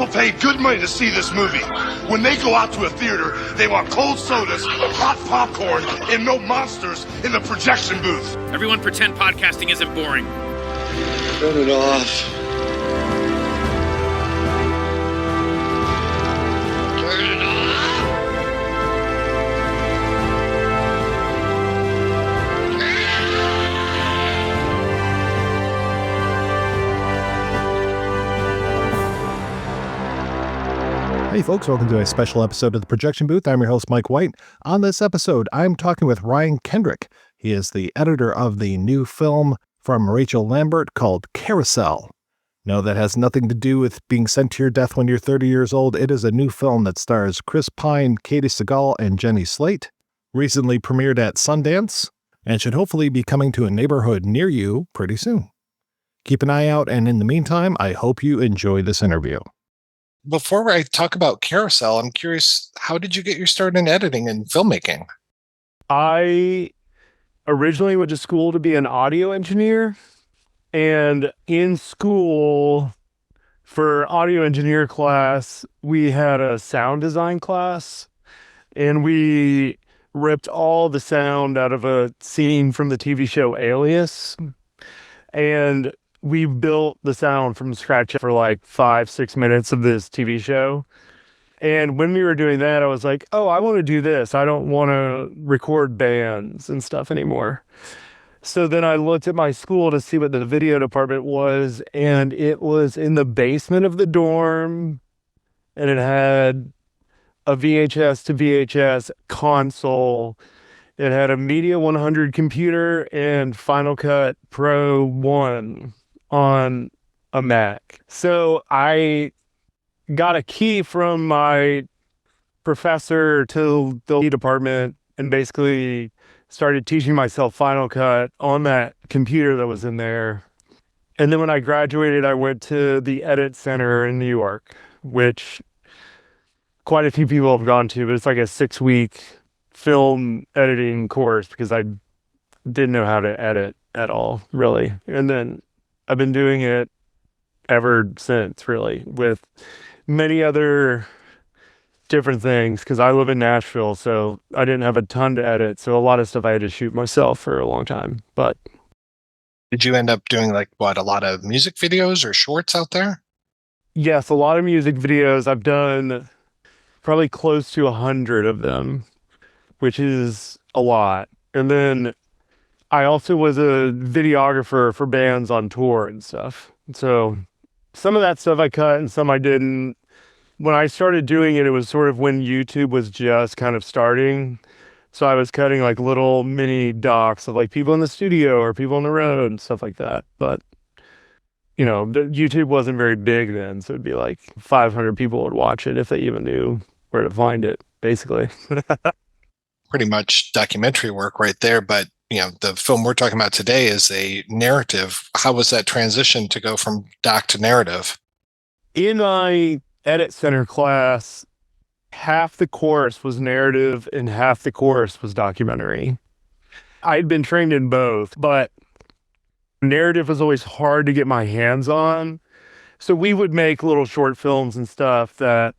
People pay good money to see this movie. When they go out to a theater, they want cold sodas, hot popcorn, and no monsters in the projection booth. Everyone pretend podcasting isn't boring. Turn it off. Turn it off. Hey folks, welcome to a special episode of The Projection Booth. I'm your host, Mike White. On this episode, I'm talking with Ryan Kendrick. He is the editor of the new film from Rachel Lambert called Carousel. No, that has nothing to do with being sent to your death when you're 30 years old. It is a new film that stars Chris Pine, Katie Seagal, and Jenny Slate. Recently premiered at Sundance and should hopefully be coming to a neighborhood near you pretty soon. Keep an eye out, and in the meantime, I hope you enjoy this interview. Before I talk about Carousel, I'm curious, how did you get your start in editing and filmmaking? I originally went to school to be an audio engineer, and in school for audio engineer class, we had a sound design class, and we ripped all the sound out of a scene from the TV show Alias, and we built the sound from scratch for like 5-6 minutes of this TV show. And when we were doing that, I was like, oh, I want to do this. I don't want to record bands and stuff anymore. So then I looked at my school to see what the video department was, and it was in the basement of the dorm, and it had a VHS to VHS console. It had a Media 100 computer and Final Cut Pro 1 on a Mac. So I got a key from my professor to the department and basically started teaching myself Final Cut on that computer that was in there. And then when I graduated, I went to the Edit Center in New York, which quite a few people have gone to, but it's like a 6-week film editing course because I didn't know how to edit at all, really. And then I've been doing it ever since, really, with many other different things, because I live in Nashville, so I didn't have a ton to edit, so a lot of stuff I had to shoot myself for a long time. But Did you end up doing a lot of music videos or shorts out there? yes, a lot of music videos. I've done probably close to 100 of them, which is a lot. And then I also was a videographer for bands on tour and stuff. So some of that stuff I cut and some I didn't. When I started doing it, it was sort of when YouTube was just kind of starting. So I was cutting like little mini docs of like people in the studio or people on the road and stuff like that. But, you know, YouTube wasn't very big then. So it'd be like 500 people would watch it if they even knew where to find it, basically. Pretty much documentary work right there, but the film we're talking about today is a narrative. How was that transition to go from doc to narrative? In my Edit Center class, half the course was narrative and half the course was documentary. I'd been trained in both, but narrative was always hard to get my hands on. So we would make little short films and stuff that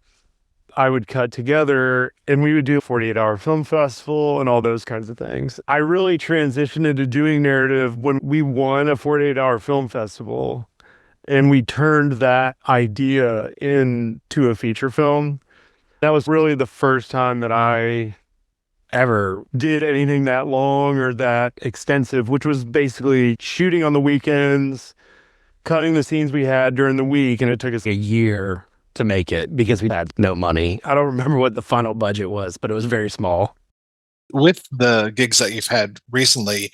I would cut together, and we would do a 48-hour film festival and all those kinds of things. I really transitioned into doing narrative when we won a 48-hour film festival, and we turned that idea into a feature film. That was really the first time that I ever did anything that long or that extensive, which was basically shooting on the weekends, cutting the scenes we had during the week, and it took us a year to make it because we had no money. I don't remember what the final budget was, but it was very small. With the gigs that you've had recently,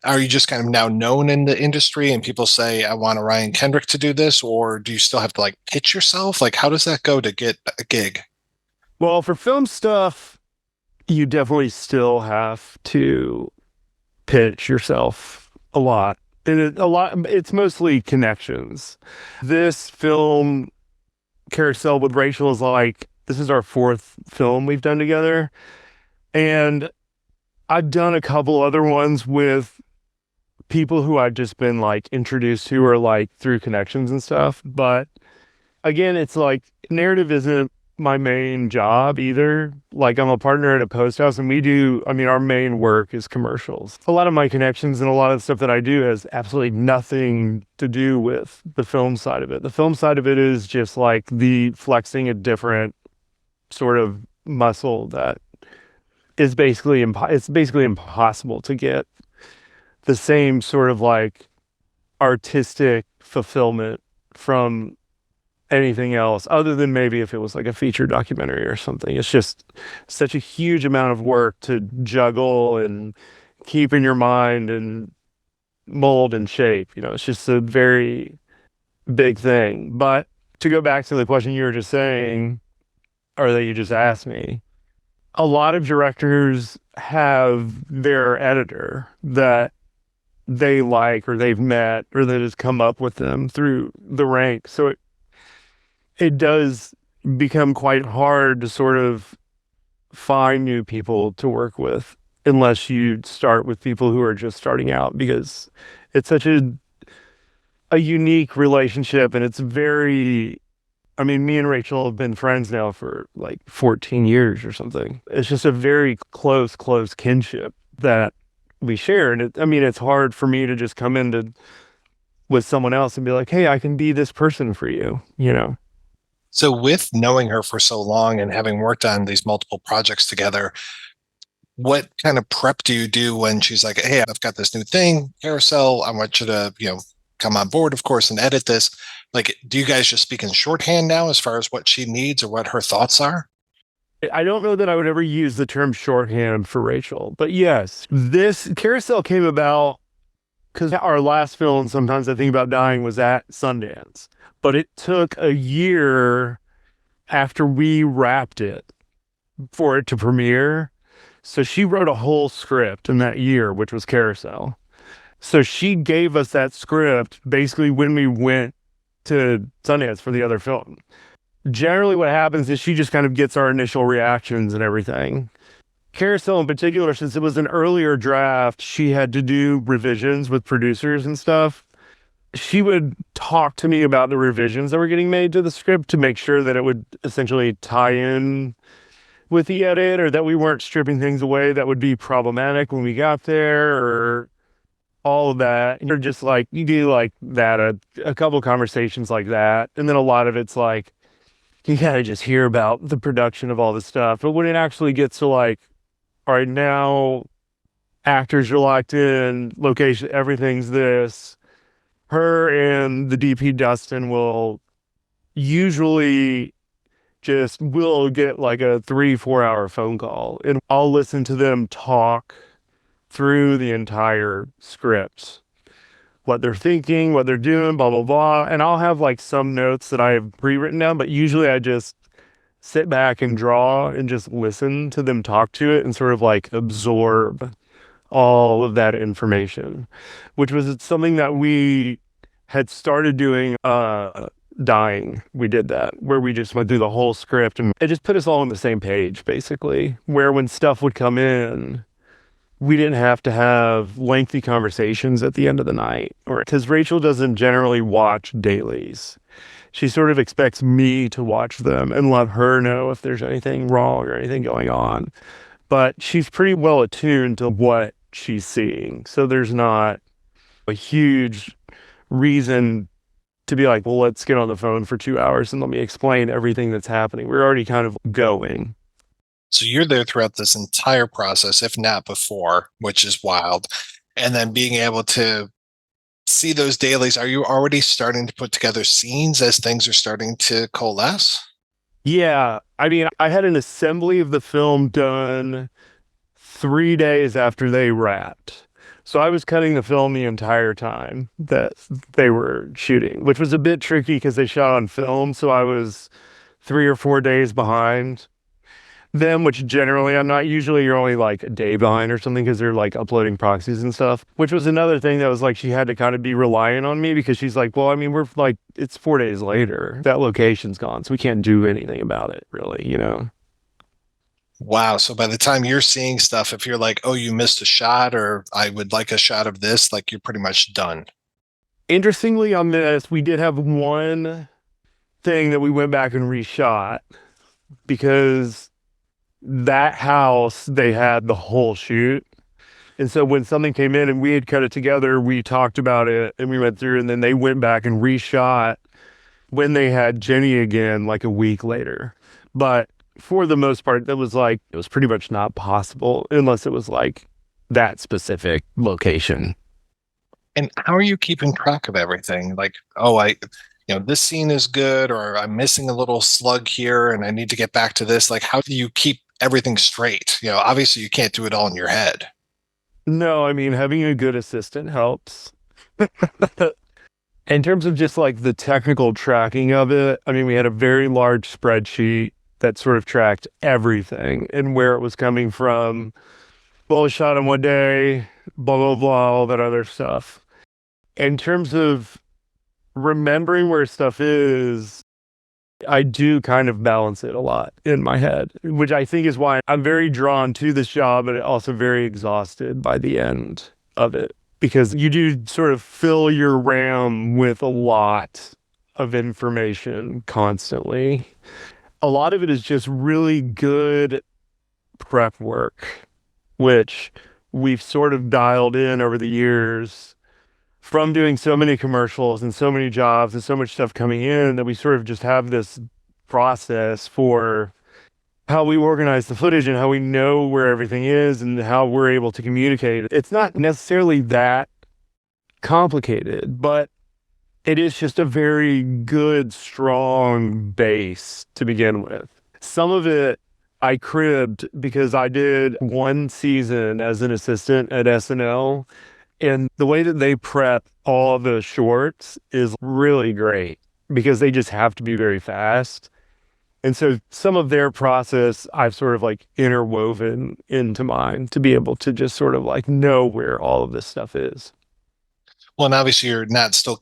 are you just kind of now known in the industry and people say, I want a Ryan Kendrick to do this? Or do you still have to pitch yourself? How does that go to get a gig? Well, for film stuff, you definitely still have to pitch yourself a lot. And it's mostly connections. This film, Carousel with Rachel, is this is our 4th film we've done together. And I've done a couple other ones with people who I've just been introduced to or through connections and stuff. But again, it's like narrative isn't my main job either. Like I'm a partner at a post house and our main work is commercials. A lot of my connections and a lot of the stuff that I do has absolutely nothing to do with the film side of it. The film side of it is just like the flexing a different sort of muscle that is basically it's basically impossible to get the same sort of like artistic fulfillment from anything else other than maybe if it was like a feature documentary or something. It's just such a huge amount of work to juggle and keep in your mind and mold and shape. It's just a very big thing. But to go back to the question you were just saying, or that you just asked me, a lot of directors have their editor that they like or they've met or that has come up with them through the ranks. So it does become quite hard to sort of find new people to work with unless you start with people who are just starting out, because it's such a unique relationship. And it's very, me and Rachel have been friends now for like 14 years or something. It's just a very close kinship that we share. And it's hard for me to just come in with someone else and be like, hey, I can be this person for you, So with knowing her for so long and having worked on these multiple projects together, what kind of prep do you do when she's like, hey, I've got this new thing, Carousel, I want you to, come on board, of course, and edit this. Like, do you guys just speak in shorthand now as far as what she needs or what her thoughts are? I don't know that I would ever use the term shorthand for Rachel, but yes, this Carousel came about because our last film, Sometimes I Think About Dying, was at Sundance, but it took a year after we wrapped it for it to premiere. So she wrote a whole script in that year, which was Carousel. So she gave us that script basically when we went to Sundance for the other film. Generally what happens is she just kind of gets our initial reactions and everything. Carousel in particular, since it was an earlier draft, she had to do revisions with producers and stuff. She would talk to me about the revisions that were getting made to the script to make sure that it would essentially tie in with the edit, or that we weren't stripping things away that would be problematic when we got there, or all of that. You're just like, you do like that, a couple conversations like that. And then a lot of it's like, you gotta just hear about the production of all this stuff. But when it actually gets to like, all right, now actors are locked in, location, everything's this, her and the DP Dustin will usually we'll get like a 3-4 hour phone call and I'll listen to them talk through the entire script, what they're thinking, what they're doing, blah, blah, blah. And I'll have like some notes that I have pre-written down, but usually I just sit back and draw and just listen to them talk to it and sort of like absorb all of that information, which was something that we had started doing, Dying. We did that, where we just went through the whole script and it just put us all on the same page, basically, where when stuff would come in, we didn't have to have lengthy conversations at the end of the night, or because Rachel doesn't generally watch dailies. She sort of expects me to watch them and let her know if there's anything wrong or anything going on. But she's pretty well attuned to what she's seeing. So there's not a huge reason to be like, well, let's get on the phone for 2 hours and let me explain everything that's happening. We're already kind of going. So you're there throughout this entire process, if not before, which is wild. And then being able to see those dailies, are you already starting to put together scenes as things are starting to coalesce? Yeah. I had an assembly of the film done 3 days after they wrapped. So I was cutting the film the entire time that they were shooting, which was a bit tricky because they shot on film. So I was 3 or 4 days behind them, which generally I'm not. Usually you're only like a day behind or something because they're like uploading proxies and stuff, which was another thing that was like she had to kind of be reliant on me because she's like, well, we're like, it's 4 days later. That location's gone. So we can't do anything about it really, Wow. So by the time you're seeing stuff, if you're like, oh, you missed a shot, or I would like a shot of this, like you're pretty much done. Interestingly, on this, we did have one thing that we went back and reshot because that house, they had the whole shoot. And so when something came in and we had cut it together, we talked about it and we went through, and then they went back and reshot when they had Jenny again, like a week later. But for the most part, it was pretty much not possible unless it was like that specific location. And how are you keeping track of everything? Like, this scene is good, or I'm missing a little slug here and I need to get back to this. Like, how do you keep everything straight? Obviously you can't do it all in your head. No, I mean, having a good assistant helps. In terms of just like the technical tracking of it, I mean, we had a very large spreadsheet that sort of tracked everything and where it was coming from. Well, it was shot in one day, blah, blah, blah, all that other stuff. In terms of remembering where stuff is, I do kind of balance it a lot in my head, which I think is why I'm very drawn to this job, but also very exhausted by the end of it, because you do sort of fill your RAM with a lot of information constantly. A lot of it is just really good prep work, which we've sort of dialed in over the years from doing so many commercials and so many jobs and so much stuff coming in, that we sort of just have this process for how we organize the footage and how we know where everything is and how we're able to communicate. It's not necessarily that complicated, but it is just a very good, strong base to begin with. Some of it I cribbed because I did one season as an assistant at SNL, and the way that they prep all the shorts is really great because they just have to be very fast. And so some of their process I've sort of like interwoven into mine to be able to just sort of like know where all of this stuff is. Well, and obviously you're not still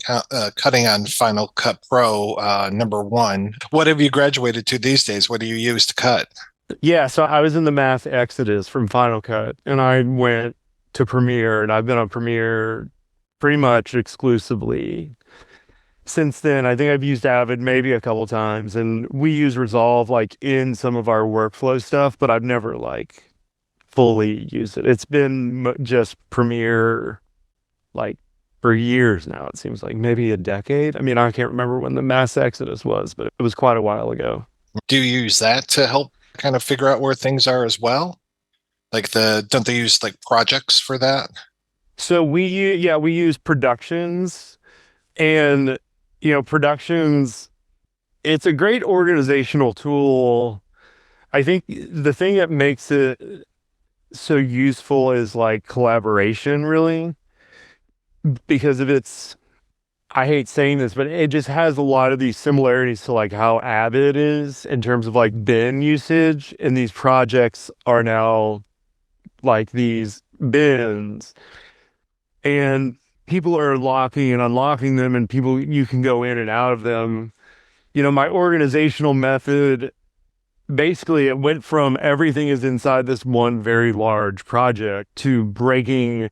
cutting on Final Cut Pro #1. What have you graduated to these days? What do you use to cut? Yeah, so I was in the mass exodus from Final Cut, and I went to Premiere, and I've been on Premiere pretty much exclusively since then. I think I've used Avid maybe a couple times, and we use Resolve like in some of our workflow stuff, but I've never like fully used it. It's been just Premiere like for years now. It seems like maybe a decade. I mean, I can't remember when the mass exodus was, but it was quite a while ago. Do you use that to help kind of figure out where things are as well? Like don't they use like projects for that? So we use Productions, and Productions, it's a great organizational tool. I think the thing that makes it so useful is like collaboration, really, because of its, I hate saying this, but it just has a lot of these similarities to like how Avid is in terms of like bin usage, and these projects are now like these bins, and people are locking and unlocking them, and you can go in and out of them. My organizational method, basically it went from everything is inside this one very large project to breaking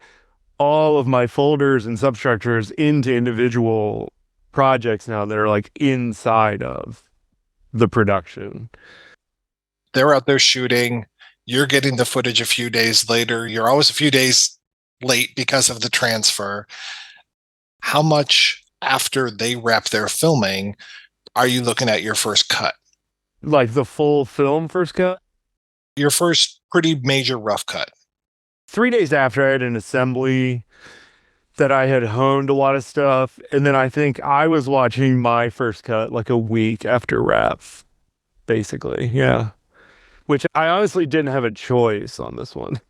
all of my folders and substructures into individual projects now that are like inside of the production. They're out there shooting. You're getting the footage a few days later. You're always a few days late because of the transfer. How much after they wrap their filming are you looking at your first cut? Like the full film first cut? Your first pretty major rough cut. 3 days after, I had an assembly that I had honed a lot of stuff. And then I think I was watching my first cut like a week after wrap, basically. Yeah. Which I honestly didn't have a choice on this one.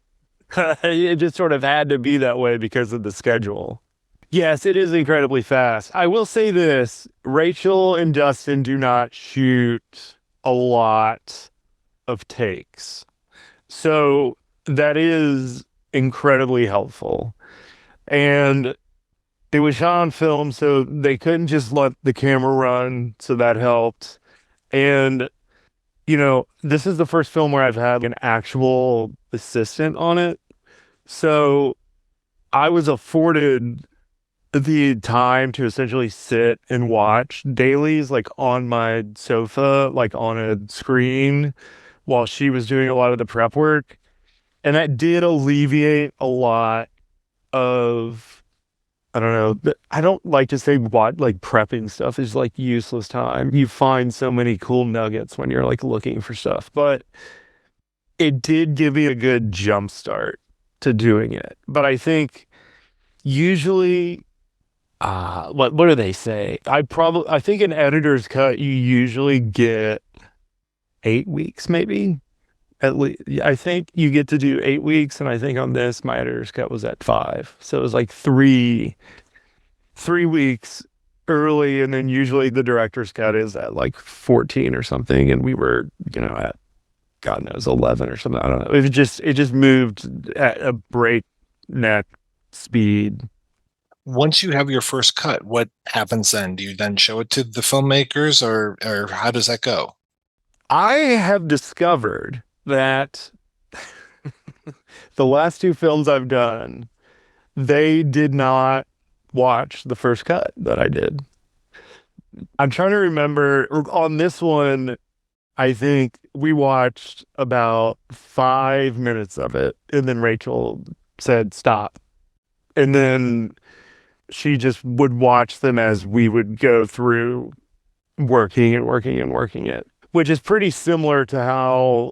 It just sort of had to be that way because of the schedule. Yes, it is incredibly fast. I will say this, Rachel and Dustin do not shoot a lot of takes. So that is incredibly helpful. And it was shot on film, so they couldn't just let the camera run, so that helped. And this is the first film where I've had an actual assistant on it. So I was afforded the time to essentially sit and watch dailies like on my sofa, like on a screen while she was doing a lot of the prep work. And that did alleviate a lot of, I don't know, I don't like to say what, like prepping stuff is like useless time. You find so many cool nuggets when you're like looking for stuff, but it did give me a good jump start to doing it. But I think usually, what do they say? I think an editor's cut, you usually get 8 weeks, maybe. At least, I think you get to do 8 weeks, and I think on this, my editor's cut was at 5. So it was like 3 weeks early, and then usually the director's cut is at like 14 or something, and we were, at God knows 11 or something. I don't know. It just moved at a breakneck speed. Once you have your first cut, what happens then? Do you then show it to the filmmakers, or how does that go? I have discovered that the last 2 films I've done, they did not watch the first cut that I did. I'm trying to remember on this one, I think we watched about 5 minutes of it, and then Rachel said stop. And then she just would watch them as we would go through working it, which is pretty similar to how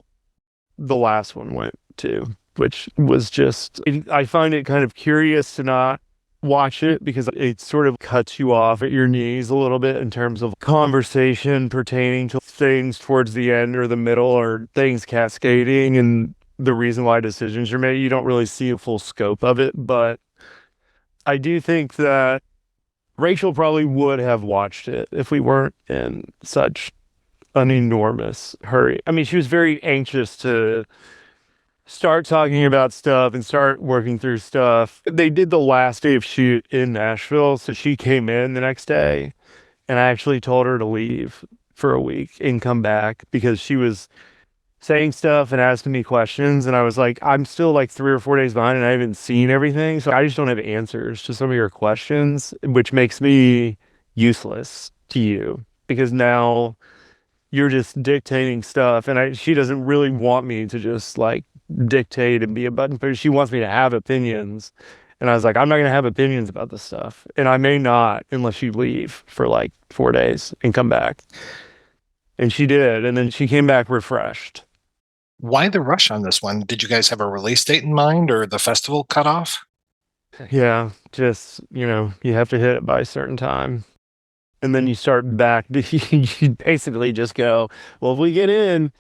the last one went too, which was just, I find it kind of curious to not watch it because it sort of cuts you off at your knees a little bit in terms of conversation pertaining to things towards the end or the middle, or things cascading and the reason why decisions are made. You don't really see a full scope of it, but I do think that Rachel probably would have watched it if we weren't in such an enormous hurry. I mean, she was very anxious to start talking about stuff and start working through stuff. They did the last day of shoot in Nashville, so she came in the next day, and I actually told her to leave for a week and come back because she was saying stuff and asking me questions, and I was like, I'm still like 3 or 4 days behind and I haven't seen everything, so I just don't have answers to some of your questions, which makes me useless to you because now you're just dictating stuff, and she doesn't really want me to just like dictate and be a button pusher. She wants me to have opinions, and I was like, I'm not gonna have opinions about this stuff, and I may not unless you leave for like 4 days and come back. And she did, and then she came back refreshed. Why the rush on this one? Did you guys have a release date in mind, or the festival cutoff? Yeah, just, you have to hit it by a certain time. And then you start back, you basically just go, well, if we get in,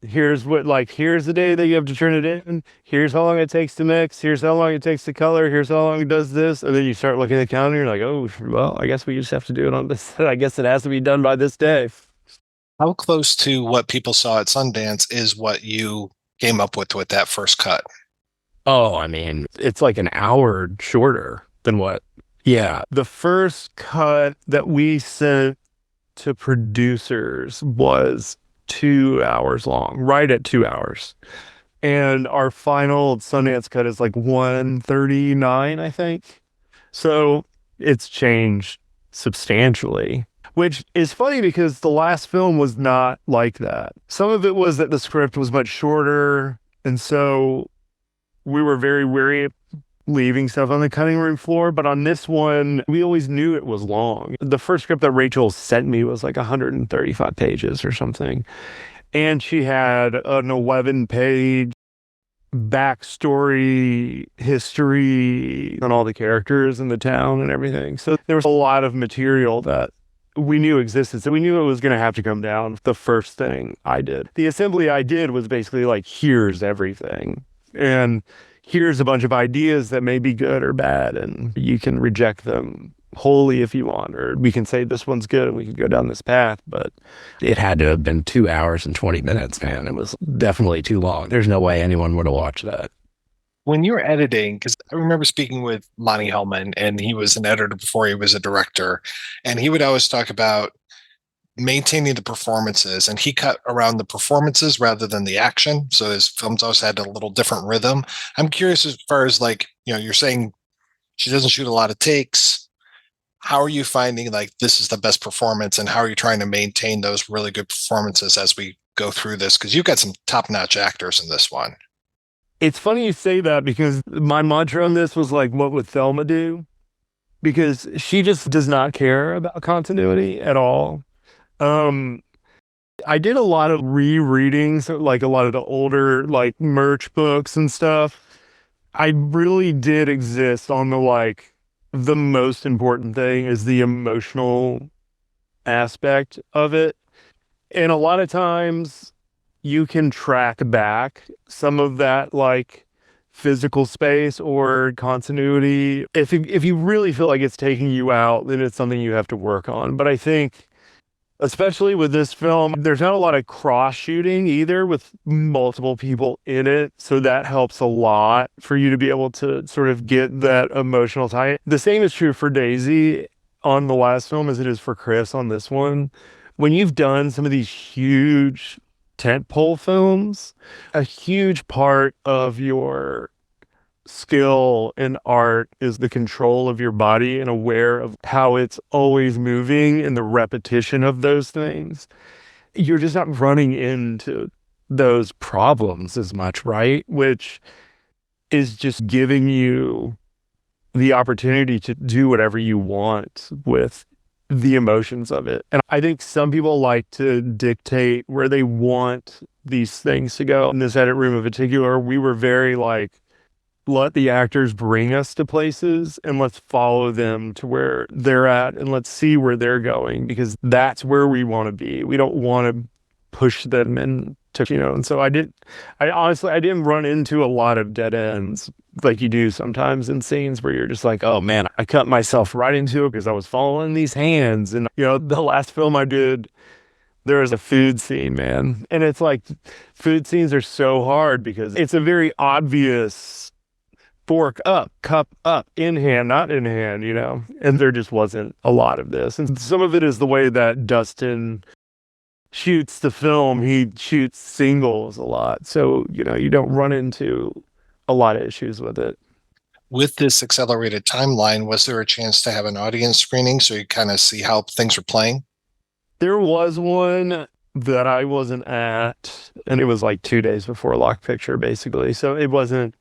here's the day that you have to turn it in. Here's how long it takes to mix. Here's how long it takes to color. Here's how long it does this. And then you start looking at the calendar. You're like, oh, well, I guess we just have to do it on this. I guess it has to be done by this day. How close to what people saw at Sundance is what you came up with that first cut? Oh, I mean, it's like an hour shorter than what? Yeah. The first cut that we sent to producers was 2 hours long, right at 2 hours. And our final Sundance cut is like 1:39, I think. So it's changed substantially, which is funny because the last film was not like that. Some of it was that the script was much shorter, and so we were very wary of leaving stuff on the cutting room floor. But on this one, we always knew it was long. The first script that Rachel sent me was like 135 pages or something. And she had an 11-page backstory, history on all the characters in the town and everything. So there was a lot of material that we knew existed. So we knew it was going to have to come down. The first thing I did, the assembly I did was basically like, here's everything. And here's a bunch of ideas that may be good or bad, and you can reject them wholly if you want, or we can say this one's good and we can go down this path. But it had to have been 2 hours and 20 minutes, man. It was definitely too long. There's no way anyone would have watched that. When you're editing, because I remember speaking with Monty Hellman, and he was an editor before he was a director, and he would always talk about maintaining the performances, and he cut around the performances rather than the action. So his films always had a little different rhythm. I'm curious as far as like, you're saying she doesn't shoot a lot of takes. how are you finding like this is the best performance, and how are you trying to maintain those really good performances as we go through this? Because you've got some top-notch actors in this one. It's funny you say that because my mantra on this was like, what would Thelma do? Because she just does not care about continuity at all. I did a lot of rereading, so like a lot of the older like merch books and stuff. I really did exist on the like the most important thing is the emotional aspect of it. And a lot of times you can track back some of that like physical space or continuity. If you really feel like it's taking you out, then it's something you have to work on. But I think especially with this film, there's not a lot of cross shooting either with multiple people in it. So that helps a lot for you to be able to sort of get that emotional tie. The same is true for Daisy on the last film as it is for Chris on this one. When you've done some of these huge tentpole films, a huge part of your skill in art is the control of your body and aware of how it's always moving and the repetition of those things. You're just not running into those problems as much, right? Which is just giving you the opportunity to do whatever you want with the emotions of it. And I think some people like to dictate where they want these things to go. In this edit room in particular, we were very like, let the actors bring us to places and let's follow them to where they're at and let's see where they're going, because that's where we want to be. We don't want to push them into, and so I honestly didn't run into a lot of dead ends like you do sometimes in scenes where you're just like, oh man, I cut myself right into it because I was following these hands. And the last film I did, there was a food scene, man. And it's like, food scenes are so hard because it's a very obvious fork up, cup up, in hand, not in hand, and there just wasn't a lot of this. And some of it is the way that Dustin shoots the film. He shoots singles a lot. So, you don't run into a lot of issues with it. With this accelerated timeline, was there a chance to have an audience screening so you kind of see how things are playing? There was one that I wasn't at, and it was like 2 days before Lock Picture, basically. So it wasn't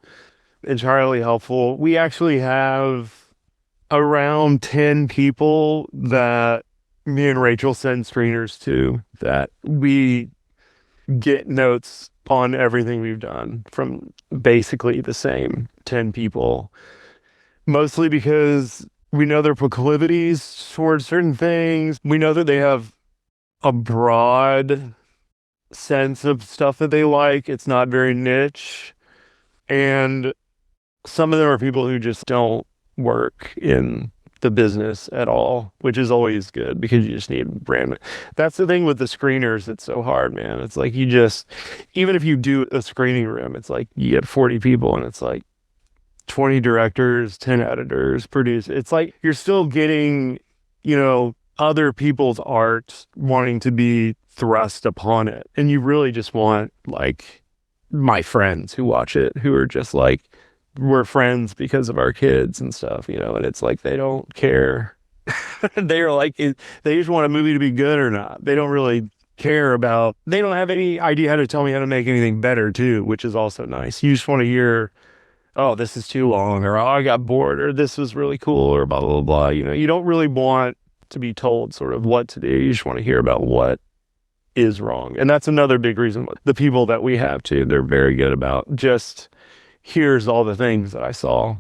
entirely helpful. We actually have around 10 people that me and Rachel send screeners to, that we get notes on everything we've done from basically the same 10 people, mostly because we know their proclivities towards certain things. We know that they have a broad sense of stuff that they like. It's not very niche. And some of them are people who just don't work in the business at all, which is always good because you just need brand. That's the thing with the screeners. It's so hard, man. It's like even if you do a screening room, it's like you get 40 people and it's like 20 directors, 10 editors, producers. It's like you're still getting, other people's art wanting to be thrust upon it. And you really just want like my friends who watch it, who are just like, we're friends because of our kids and stuff, and it's like, they don't care. They're like, they just want a movie to be good or not. They don't really care they don't have any idea how to tell me how to make anything better too, which is also nice. You just want to hear, oh, this is too long, or oh, I got bored, or this was really cool, or blah, blah, blah. You don't really want to be told sort of what to do. You just want to hear about what is wrong. And that's another big reason. The people that we have too, they're very good about just, here's all the things that I saw.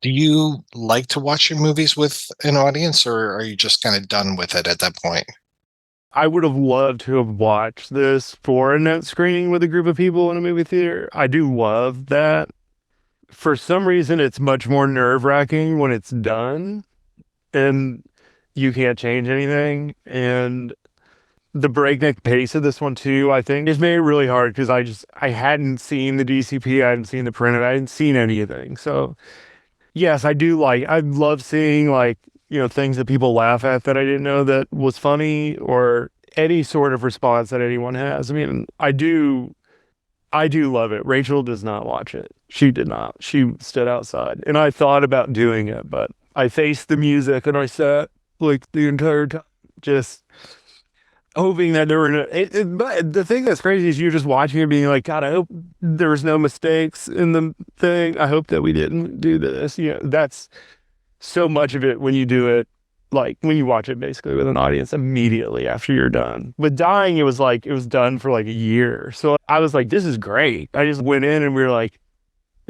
Do you like to watch your movies with an audience, or are you just kind of done with it at that point? I would have loved to have watched this for a note screening with a group of people in a movie theater. I do love that. For some reason, it's much more nerve-wracking when it's done and you can't change anything. And the breakneck pace of this one too, I think, just made it really hard because I hadn't seen the DCP, I hadn't seen the printed, I hadn't seen anything. So yes, I love seeing like, things that people laugh at that I didn't know that was funny, or any sort of response that anyone has. I mean, I do love it. Rachel does not watch it. She did not. She stood outside, and I thought about doing it, but I faced the music and I sat like the entire time, just hoping that there were no. But the thing that's crazy is you're just watching it, being like, God, I hope there was no mistakes in the thing. I hope that we didn't do this. That's so much of it when you do it. Like when you watch it basically with an audience immediately after you're done. With Dying, it was like, it was done for like a year. So I was like, this is great. I just went in and we were like,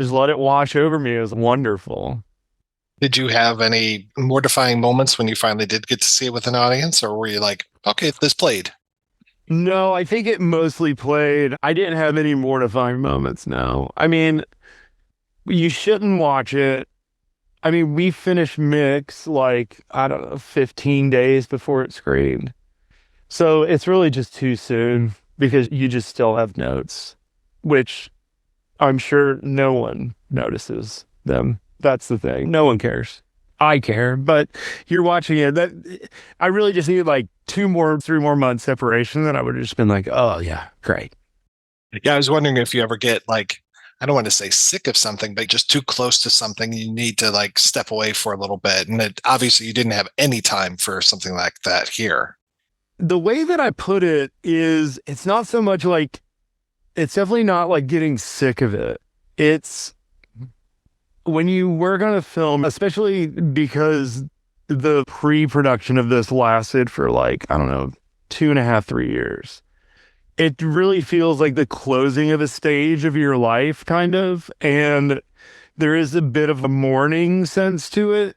just let it wash over me. It was wonderful. Did you have any mortifying moments when you finally did get to see it with an audience, or were you like, okay, this played? No, I think it mostly played. I didn't have any mortifying moments, no. I mean, you shouldn't watch it. I mean, we finished mix like, I don't know, 15 days before it screened. So it's really just too soon because you just still have notes, which I'm sure no one notices them. That's the thing. No one cares. I care, but you're watching it. I really just needed like 3 more months separation, and I would have just been like, oh yeah, great. Yeah, I was wondering if you ever get like, I don't want to say sick of something, but just too close to something, you need to like step away for a little bit. And obviously you didn't have any time for something like that here. The way that I put it is, it's not so much like, it's definitely not like getting sick of it. It's when you work on a film, especially because the pre-production of this lasted for like, I don't know, 2.5, 3 years. It really feels like the closing of a stage of your life, kind of. And there is a bit of a mourning sense to it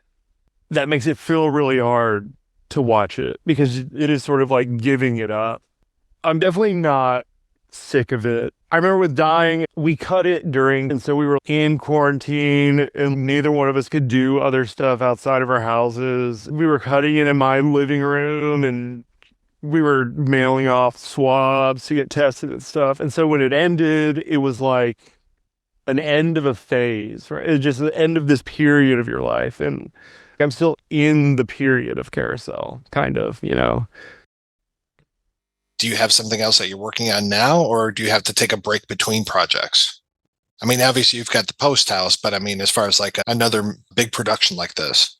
that makes it feel really hard to watch it because it is sort of like giving it up. I'm definitely not sick of it. I remember with Dying, we cut it and so we were in quarantine and neither one of us could do other stuff outside of our houses. We were cutting it in my living room and we were mailing off swabs to get tested and stuff. And so when it ended, it was like an end of a phase, right? It was just the end of this period of your life. And I'm still in the period of Carousel, kind of, Do you have something else that you're working on now, or do you have to take a break between projects? I mean, obviously you've got the Post House, but I mean, as far as like another big production like this.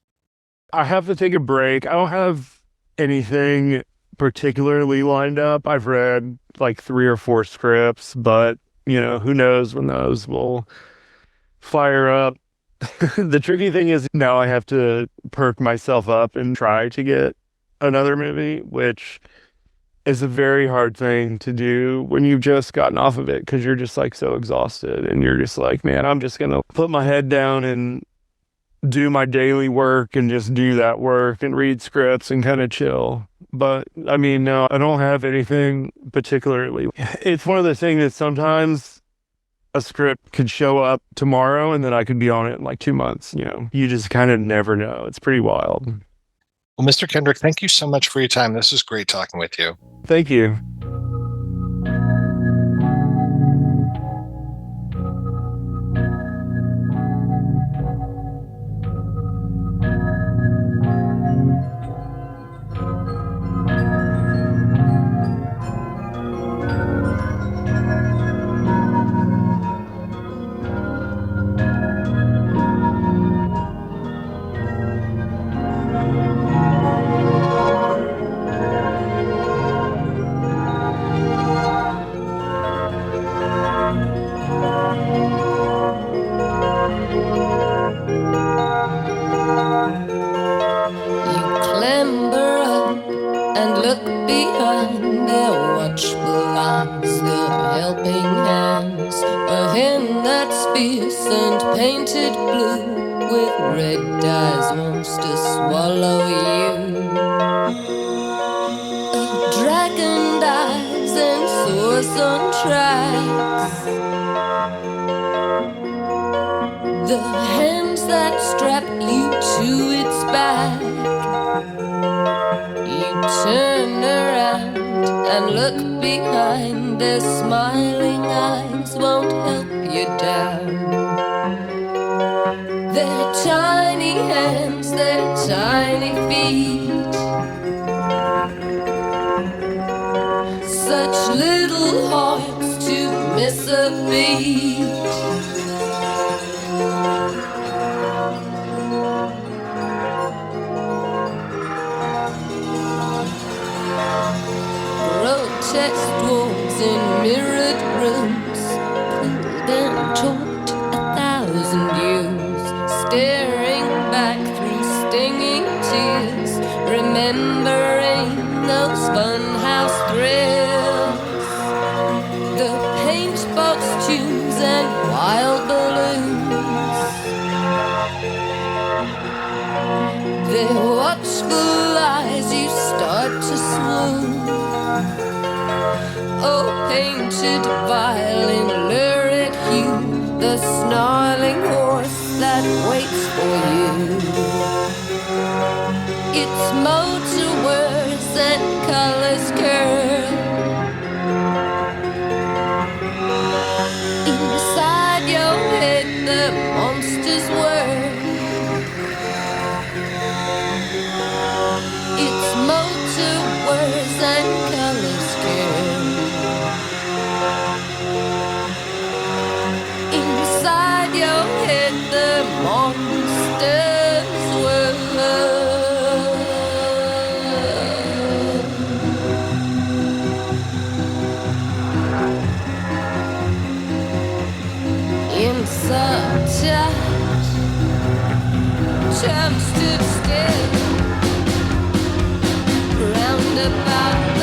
I have to take a break. I don't have anything particularly lined up. I've read like 3 or 4 scripts, but who knows when those will fire up. The tricky thing is now I have to perk myself up and try to get another movie, which is a very hard thing to do when you've just gotten off of it because you're just like so exhausted and you're just like, man, I'm just gonna put my head down and do my daily work and just do that work and read scripts and kind of chill. But I mean, no, I don't have anything particularly. It's one of those things that sometimes a script could show up tomorrow and then I could be on it in like 2 months. You just kind of never know. It's pretty wild. Well, Mr. Kendrick, thank you so much for your time. This was great talking with you. Thank you. Painted blue with red eyes wants to swallow you. A dragon dives and soars on tracks. The hands that strap you to its back. You turn around and look behind. Their smiling eyes won't help you down. Their tiny hands, their tiny feet. Such little hearts to miss a beat. Oh, painted violin, lurid hue, the snarling horse that waits for you. Its motor words and colors curl inside your head, the monsters whirl. Its motor words and colors curl inside your head, the monsters whirl. In subtight, time stood still, roundabout.